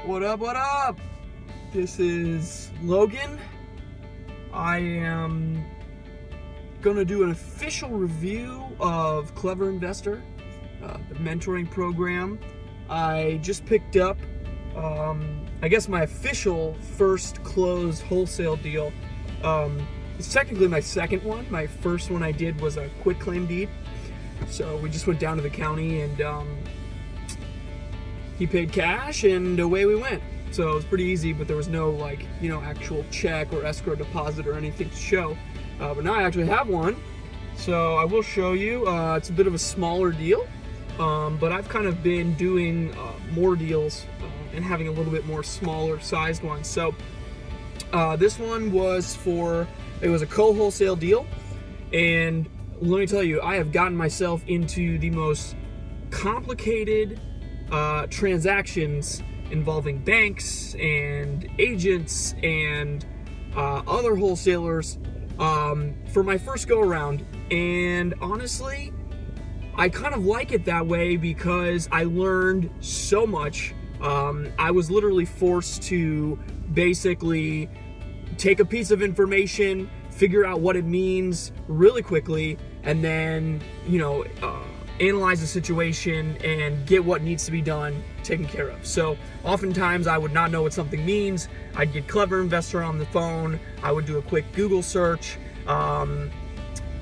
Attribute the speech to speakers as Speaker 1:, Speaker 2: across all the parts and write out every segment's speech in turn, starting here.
Speaker 1: What up, what up? This is Logan. I am gonna do an official review of Clever Investor, the mentoring program. I just picked up, I guess my official first closed wholesale deal. It's technically my second one. My first one I did was a quitclaim deed. So we just went down to the county and he paid cash and away we went. So it was pretty easy, but there was no actual check or escrow deposit or anything to show. But now I actually have one. So I will show you. It's a bit of a smaller deal, but I've kind of been doing more deals and having a little bit more smaller sized ones. So this one was it was a co-wholesale deal. And let me tell you, I have gotten myself into the most complicated transactions involving banks and agents and other wholesalers for my first go around. And honestly, I kind of like it that way because I learned so much. I was literally forced to basically take a piece of information, figure out what it means really quickly, and then, analyze the situation and get what needs to be done taken care of. So oftentimes I would not know what something means. I'd get Clever Investor on the phone. I would do a quick Google search, and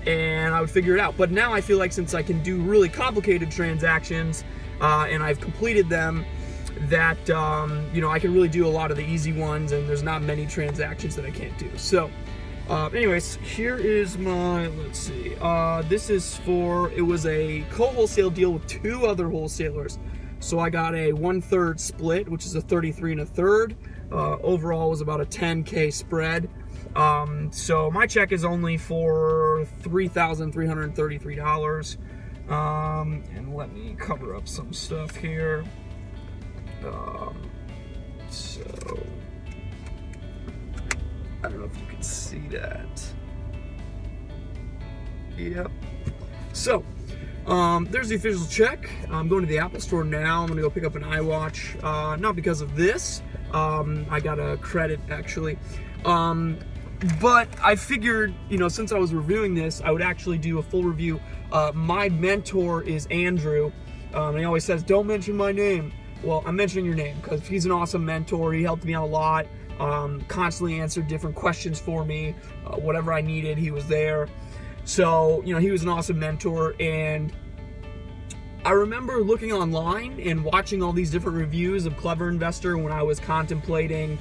Speaker 1: I would figure it out. But now I feel like since I can do really complicated transactions, and I've completed them, that I can really do a lot of the easy ones, and there's not many transactions that I can't do. So anyways, here is my, let's see, this is it was a co-wholesale deal with two other wholesalers. So I got a 1/3 split, which is a 33 1/3. Overall was about a $10K spread. So my check is only for $3,333. And let me cover up some stuff here. So I don't know if you can see that. Yep. So, there's the official check. I'm going to the Apple store now. I'm going to go pick up an iWatch. Not because of this. I got a credit, actually. But I figured, since I was reviewing this, I would actually do a full review. My mentor is Andrew. And he always says, don't mention my name. Well, I'm mentioning your name because he's an awesome mentor. He helped me out a lot. Constantly answered different questions for me. Whatever I needed, he was there. So, he was an awesome mentor. And I remember looking online and watching all these different reviews of Clever Investor when I was contemplating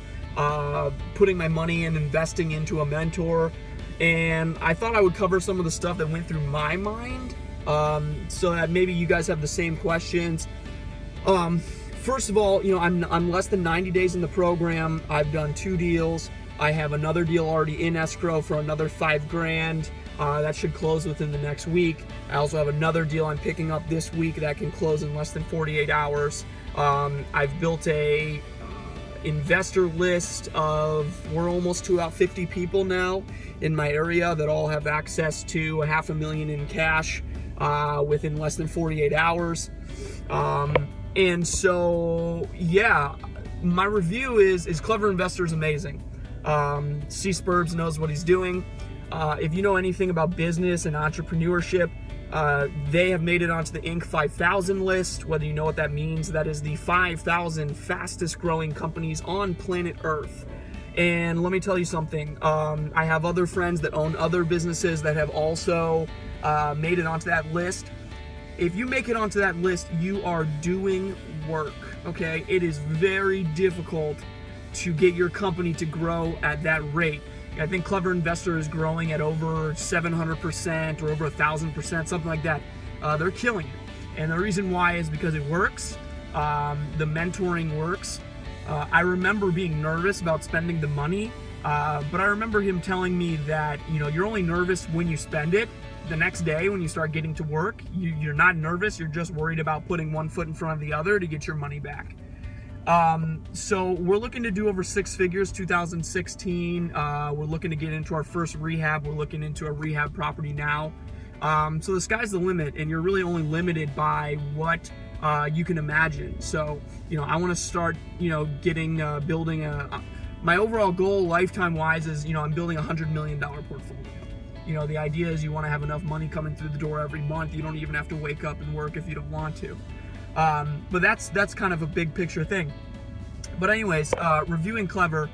Speaker 1: putting my money and investing into a mentor. And I thought I would cover some of the stuff that went through my mind, so that maybe you guys have the same questions. First of all, I'm less than 90 days in the program. I've done 2 deals. I have another deal already in escrow for another $5,000. That should close within the next week. I also have another deal I'm picking up this week that can close in less than 48 hours. I've built a investor list we're almost to about 50 people now in my area that all have access to $500,000 in cash within less than 48 hours. And so, yeah, my review is Clever Investor is amazing. C. Spurbs knows what he's doing. If you know anything about business and entrepreneurship, they have made it onto the Inc. 5000 list. Whether you know what that means, that is the 5,000 fastest growing companies on planet Earth. And let me tell you something. I have other friends that own other businesses that have also made it onto that list. If you make it onto that list, you are doing work, okay? It is very difficult to get your company to grow at that rate. I think Clever Investor is growing at over 700% or over 1,000%, something like that. They're killing it. And the reason why is because it works. The mentoring works. I remember being nervous about spending the money, but I remember him telling me that, you're only nervous when you spend it. The next day when you start getting to work, you're not nervous. You're just worried about putting one foot in front of the other to get your money back. So we're looking to do over 6 figures, 2016. We're looking to get into our first rehab. We're looking into a rehab property now. So the sky's the limit, and you're really only limited by what you can imagine. So, I want to start, getting, building my overall goal lifetime wise is, I'm building $100 million portfolio. The idea is you want to have enough money coming through the door every month. You don't even have to wake up and work if you don't want to. But that's kind of a big picture thing. But anyways, reviewing Clever.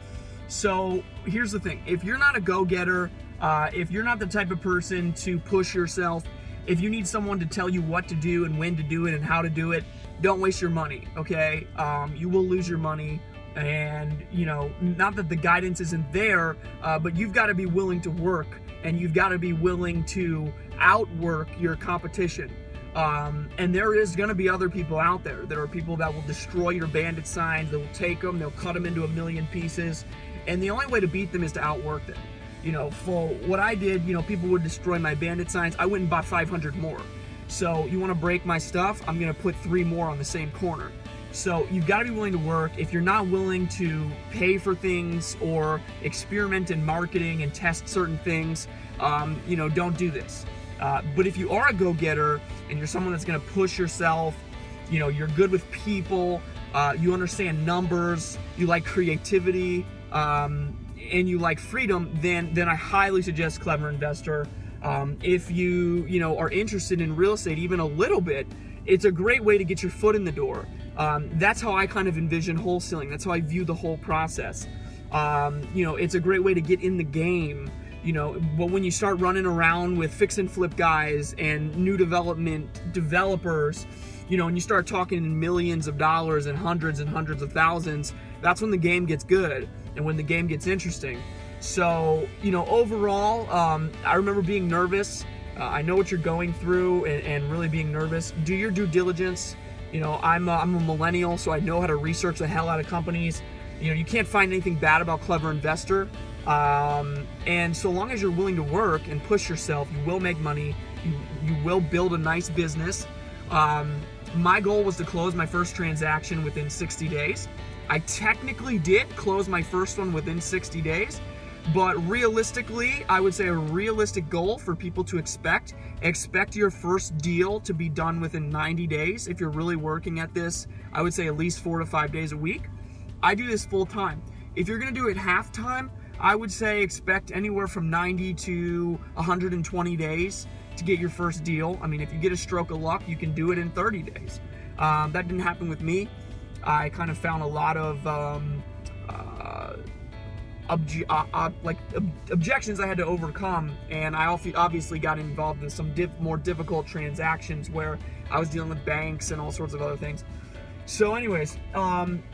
Speaker 1: So here's the thing. If you're not a go-getter, if you're not the type of person to push yourself, if you need someone to tell you what to do and when to do it and how to do it, don't waste your money, okay? You will lose your money. And, not that the guidance isn't there, but you've got to be willing to work, and you've got to be willing to outwork your competition. And there is going to be other people out there. There are people that will destroy your bandit signs. They will take them, they'll cut them into a million pieces. And the only way to beat them is to outwork them. For what I did, people would destroy my bandit signs. I went and bought 500 more. So you want to break my stuff, I'm going to put 3 more on the same corner. So you've got to be willing to work. If you're not willing to pay for things or experiment in marketing and test certain things, don't do this. But if you are a go-getter and you're someone that's going to push yourself, you're good with people, you understand numbers, you like creativity, and you like freedom, then I highly suggest Clever Investor. If you are interested in real estate even a little bit, it's a great way to get your foot in the door. That's how I kind of envision wholesaling. That's how I view the whole process. It's a great way to get in the game. But when you start running around with fix and flip guys and new developers, and you start talking in millions of dollars and hundreds of thousands, that's when the game gets good and when the game gets interesting. So, overall, I remember being nervous. I know what you're going through and really being nervous. Do your due diligence. I'm a millennial, so I know how to research the hell out of companies. You can't find anything bad about Clever Investor. And so long as you're willing to work and push yourself, you will make money. You will build a nice business. My goal was to close my first transaction within 60 days. I technically did close my first one within 60 days, but realistically, I would say a realistic goal for people to expect your first deal to be done within 90 days. If you're really working at this, I would say at least 4 to 5 days a week. I do this full time. If you're going to do it half time, I would say expect anywhere from 90 to 120 days to get your first deal. I mean, if you get a stroke of luck, you can do it in 30 days. That didn't happen with me. I kind of found a lot of objections I had to overcome, and I obviously got involved in some more difficult transactions where I was dealing with banks and all sorts of other things. So anyways,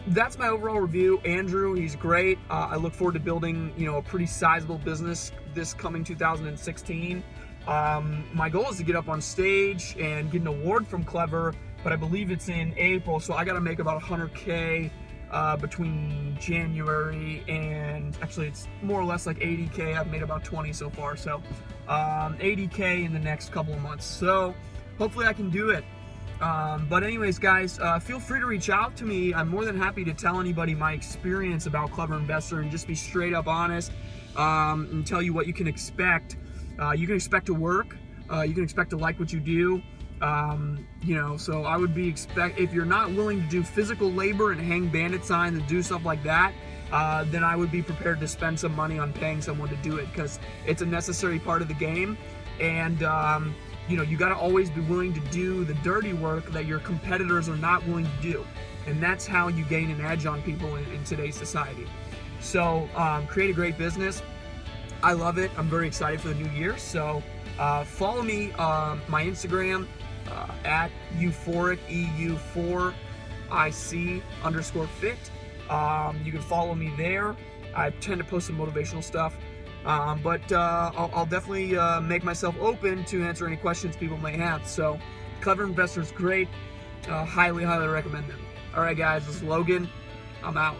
Speaker 1: that's my overall review. Andrew, he's great. I look forward to building, a pretty sizable business this coming 2016. My goal is to get up on stage and get an award from Clever, but I believe it's in April, so I got to make about 100K between January and, actually it's more or less like 80K. I've made about 20 so far, so 80K in the next couple of months. So hopefully I can do it. But anyways, guys, feel free to reach out to me. I'm more than happy to tell anybody my experience about Clever Investor and just be straight up honest and tell you what you can expect. You can expect to work. You can expect to like what you do. So I would if you're not willing to do physical labor and hang bandit signs and do stuff like that, then I would be prepared to spend some money on paying someone to do it, because it's a necessary part of the game. And you got to always be willing to do the dirty work that your competitors are not willing to do. And that's how you gain an edge on people in today's society. So create a great business. I love it. I'm very excited for the new year. So follow me on my Instagram at euphoric, EU4IC_fit. You can follow me there. I tend to post some motivational stuff. But I'll definitely make myself open to answer any questions people may have. So Clever Investor is great. Highly recommend them. All right, guys, this is Logan. I'm out.